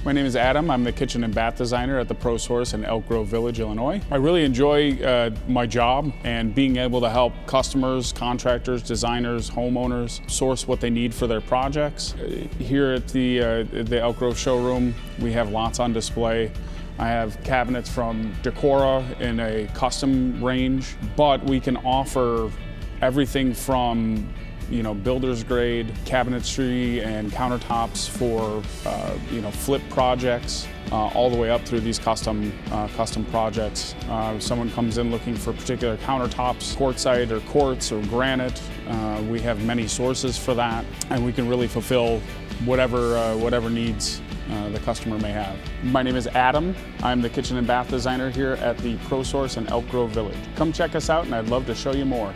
My name is Adam. I'm the kitchen and bath designer at the ProSource in Elk Grove Village, Illinois. I really enjoy my job and being able to help customers, contractors, designers, homeowners source what they need for their projects. Here at the Elk Grove showroom, we have lots on display. I have cabinets from Decora in a custom range, but we can offer everything from builder's grade cabinetry and countertops for flip projects, all the way up through these custom projects. If someone comes in looking for particular countertops, quartzite or quartz or granite, we have many sources for that, and we can really fulfill whatever needs the customer may have. My name is Adam. I'm the kitchen and bath designer here at the ProSource in Elk Grove Village. Come check us out and I'd love to show you more.